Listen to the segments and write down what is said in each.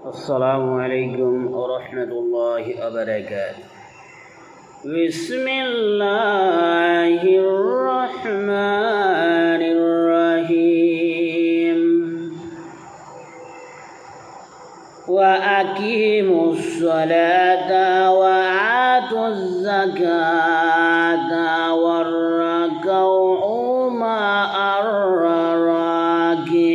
السلام عليكم ورحمة الله وبركاته. بسم الله الرحمن الرحيم. وأقيموا الصلاة وآتوا الزكاة واركعوا مع الراكعين.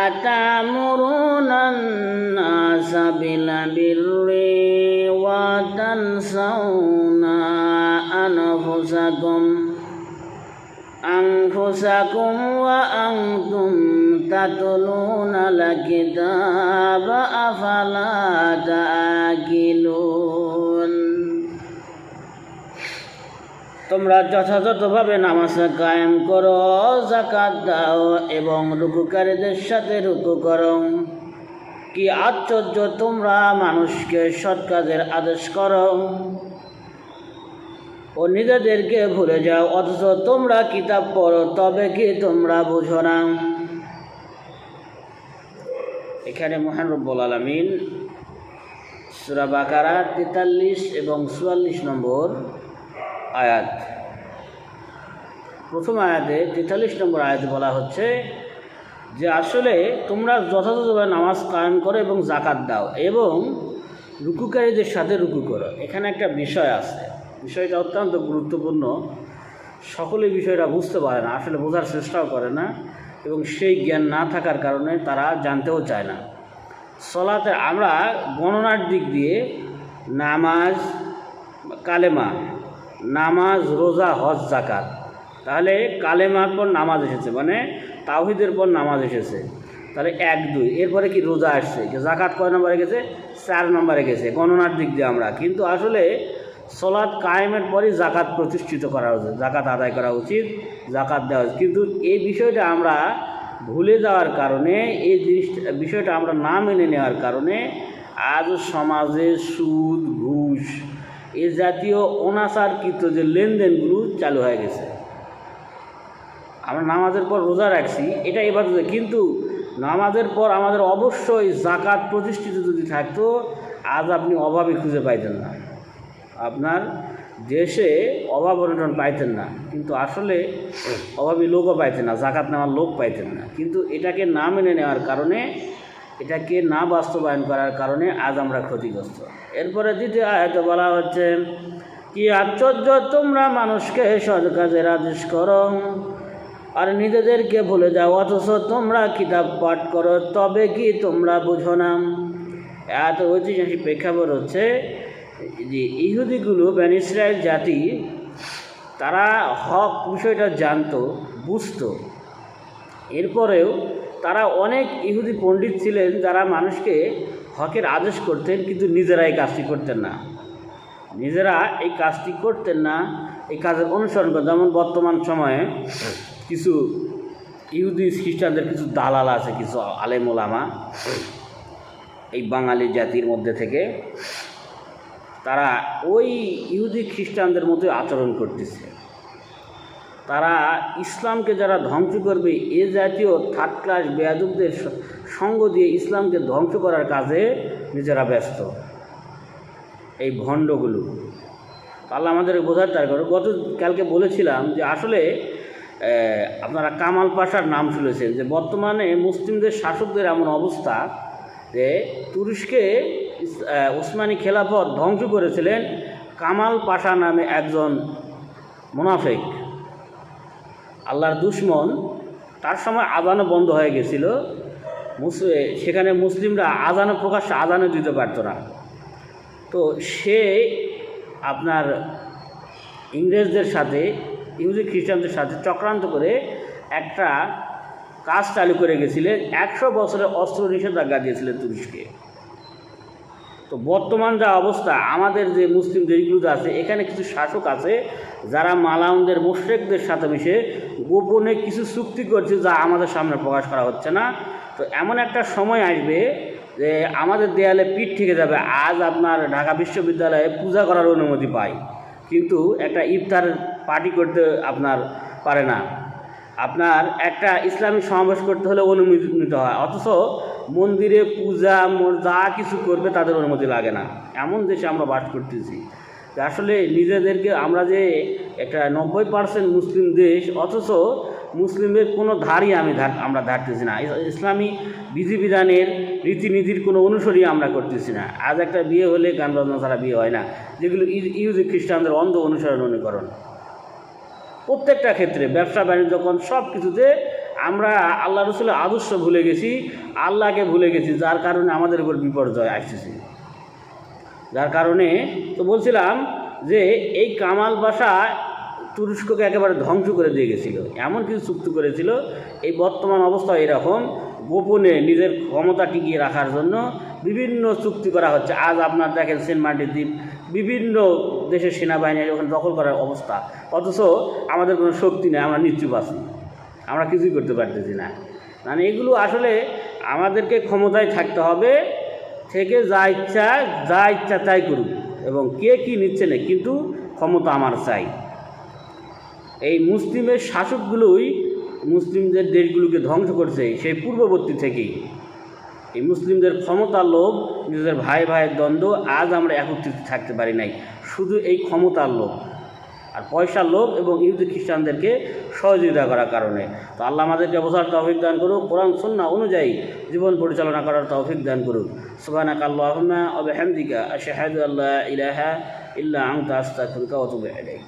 أتأمرون الناس بالبر وتنسون أنفسكم وأنتم تتلون الكتاب أفلا تعقلون. তোমরা যথাযথভাবে নামাজ কায়েম করো, যাকাত দাও এবং রুকুকারীদের সাথে রুকু করো। কি আশ্চর্য, তোমরা মানুষকে সৎ কাজের আদেশ করো ও নিজেদেরকে ভুলে যাও, অথচ তোমরা কিতাব পড়ো, তবে কি তোমরা বুঝো না? এখানে মহান রব্বুল আলামিন সূরা বাকারা 43 এবং 44 নম্বর আয়াত, প্রথম আয়াতে 43 নম্বর আয়াতে বলা হচ্ছে যে আসলে তোমরা যথাযথভাবে নামাজ কায়েম করো এবং যাকাত দাও এবং রুকুকারীদের সাথে রুকু করো। এখানে একটা বিষয় আছে, বিষয়টা অত্যন্ত গুরুত্বপূর্ণ। সকলে বিষয়টা বুঝতে পারে না, আসলে বোঝার চেষ্টাও করে না এবং সেই জ্ঞান না থাকার কারণে তারা জানতেও চায় না। সলাতে আমরা গণনার দিক দিয়ে নামাজ, কালেমা, নামাজ, রোজা, হজ, জাকাত, তাহলে কালেমার পর নামাজ এসেছে, মানে তাওহীদের পর নামাজ এসেছে, তাহলে 1, 2, এরপরে কি রোজা আসছে, জাকাত কয় নম্বরে গেছে? 4 নম্বরে গেছে গণনার দিক দিয়ে আমরা। কিন্তু আসলে সলাৎ কায়েমের পরই জাকাত প্রতিষ্ঠিত করা উচিত, জাকাত আদায় করা উচিত, জাকাত দেওয়া উচিত। কিন্তু এই বিষয়টা আমরা ভুলে যাওয়ার কারণে, এই বিষয়টা আমরা না মেনে নেওয়ার কারণে আজ সমাজে সুদ, ঘুষ, এ জাতীয় অনাচারকৃত যে লেনদেনগুলো চালু হয়ে গেছে। আমরা নামাজের পর রোজা রাখছি, এটা ইবাদত, কিন্তু নামাজের পর আমাদের অবশ্যই জাকাত প্রতিষ্ঠিত যদি থাকতো, আজ আপনি অভাবই খুঁজে পাইতেন না, আপনার দেশে অভাব অনটন পাইতেন না, কিন্তু আসলে অভাবী লোকও পাইতেন না, জাকাত নেওয়ার লোক পাইতেন না। কিন্তু এটাকে না মেনে নেওয়ার কারণে, এটাকে না বাস্তবায়ন করার কারণে আজ আমরা ক্ষতিগ্রস্ত। এরপরে দ্বিতীয় আয়াতে বলা হচ্ছে, কি আশ্চর্য, তোমরা মানুষকে সৎ কাজের আদেশ করো আর নিজেদেরকে ভুলে যাও, অথচ তোমরা কিতাব পাঠ করো, তবে কি তোমরা বুঝো না? এত ঐতিহাসিক প্রেক্ষাপট হচ্ছে যে ইহুদিগুলো, বনী ইসরায়েল জাতি, তারা হক বিষয়টা জানতো, বুঝতো, এরপরেও তারা অনেক ইহুদি পণ্ডিত ছিলেন যারা মানুষকে হকের আদেশ করতেন, কিন্তু নিজেরা এই কাজটি করতেন না, এই কাজের অনুসরণ করতেন। যেমন বর্তমান সময়ে কিছু ইহুদি খ্রিস্টানদের কিছু দালাল আছে, কিছু আলেম ওলামা এই বাঙালি জাতির মধ্যে থেকে, তারা ওই ইহুদি খ্রিস্টানদের মতোই আচরণ করতেছে। তারা ইসলামকে যারা ধ্বংস করবে, এ জাতীয় থার্ড ক্লাস বেয়াদবদের সঙ্গ দিয়ে ইসলামকে ধ্বংস করার কাজে নিজেরা ব্যস্ত এই ভণ্ডগুলো। আল্লাহ আমাদের বোঝার তার করে। কালকে বলেছিলাম যে আসলে আপনারা কামাল পাশার নাম শুনেছেন, যে বর্তমানে মুসলিমদের শাসকদের এমন অবস্থা যে তুরস্কে উসমানী খেলাফত ধ্বংস করেছিলেন কামাল পাশা নামে একজন মুনাফিক, আল্লাহর দুশমন। তার সময় আজানও বন্ধ হয়ে গেছিল, সেখানে মুসলিমরা আজানও প্রকাশ্যে আজানও দিতে পারত না। তো সে আপনার ইংরেজদের সাথে, ইহুদি খ্রিস্টানদের সাথে চক্রান্ত করে একটা কাজ চালু করে গেছিলেন, 100 বছরের অস্ত্র নিষেধাজ্ঞা দিয়েছিলেন তুরস্কে। তো বর্তমান যা অবস্থা, আমাদের যে মুসলিম দেশগুলো আছে, এখানে কিছু শাসক আছে যারা মালাউনদের, মুশরিকদের সাথে মিশে গোপনে কিছু চুক্তি করছে, যা আমাদের সামনে প্রকাশ করা হচ্ছে না। তো এমন একটা সময় আসবে যে আমাদের দেয়ালে পিঠ থেকে যাবে। আজ আপনার ঢাকা বিশ্ববিদ্যালয়ে পূজা করার অনুমতি পায়, কিন্তু একটা ইফতার পার্টি করতে আপনার পারে না। আপনার একটা ইসলামিক সমাবেশ করতে হলে অনুমতি নিতে হয়, অথচ মন্দিরে পূজা যা কিছু করবে তাদের অনুমতি লাগে না। এমন দেশে আমরা বাস করতেছি যে আসলে নিজেদেরকে আমরা যে একটা 90% মুসলিম দেশ, অথচ মুসলিমদের কোনো ধারই আমরা ধারতেছি না। ইসলামী বিধিবিধানের রীতিনীতির কোনো অনুসরী আমরা করতেছি না। আজ একটা বিয়ে হলে গান বাজনা ছাড়া বিয়ে হয় না, যেগুলো ইহুদি খ্রিস্টানদের অন্ধ অনুকরণ। প্রত্যেকটা ক্ষেত্রে ব্যবসা বাণিজ্য সব কিছুতে আমরা আল্লাহ রসুলের আদর্শ ভুলে গেছি, আল্লাহকে ভুলে গেছি, যার কারণে আমাদের উপর বিপর্যয় আসতেছে। যার কারণে তো বলছিলাম যে এই কামাল পাশা তুরস্ককে একেবারে ধ্বংস করে দিয়ে গেছিলো, এমন কিছু চুক্তি করেছিল। এই বর্তমান অবস্থা এরকম, গোপনে নিজের ক্ষমতা টিকিয়ে রাখার জন্য বিভিন্ন চুক্তি করা হচ্ছে। আজ আপনার দেখেন সেন্ট মার্টিন দ্বীপ বিভিন্ন দেশের সেনাবাহিনী ওখানে দখল করার অবস্থা, অথচ আমাদের কোনো শক্তি নেই, আমরা নিশ্চুপ আছি, আমরা কিছুই করতে পারতেছি না। মানে এগুলো আসলে আমাদেরকে ক্ষমতায় থাকতে হবে, থেকে যা ইচ্ছা তাই করুক, এবং কে কী নিচ্ছে না, কিন্তু ক্ষমতা আমার চাই। এই মুসলিমের শাসকগুলোই মুসলিমদের দেশগুলোকে ধ্বংস করছে সেই পূর্ববর্তী থেকেই। এই মুসলিমদের ক্ষমতার লোভ, নিজেদের ভাইয়ের দ্বন্দ্ব, আজ আমরা একত্রিত থাকতে পারি নাই, শুধু এই ক্ষমতার লোভ আর পয়সার লোভ এবং ইহুদি খ্রিস্টানদেরকে সহযোগিতা করার কারণে। তো আল্লাহ আমাদেরকে বোঝার তৌফিক দান করুক, কোরআন সুন্নাহ অনুযায়ী জীবন পরিচালনা করার তৌফিক দান করুক। সুবহানাকা আল্লাহুম্মা ওয়া বিহামদিকা আশহাদু আল্লা ইলাহা ইল্লা আনতা আস্তাগফিরুকা ওয়া আতুবু ইলাইক।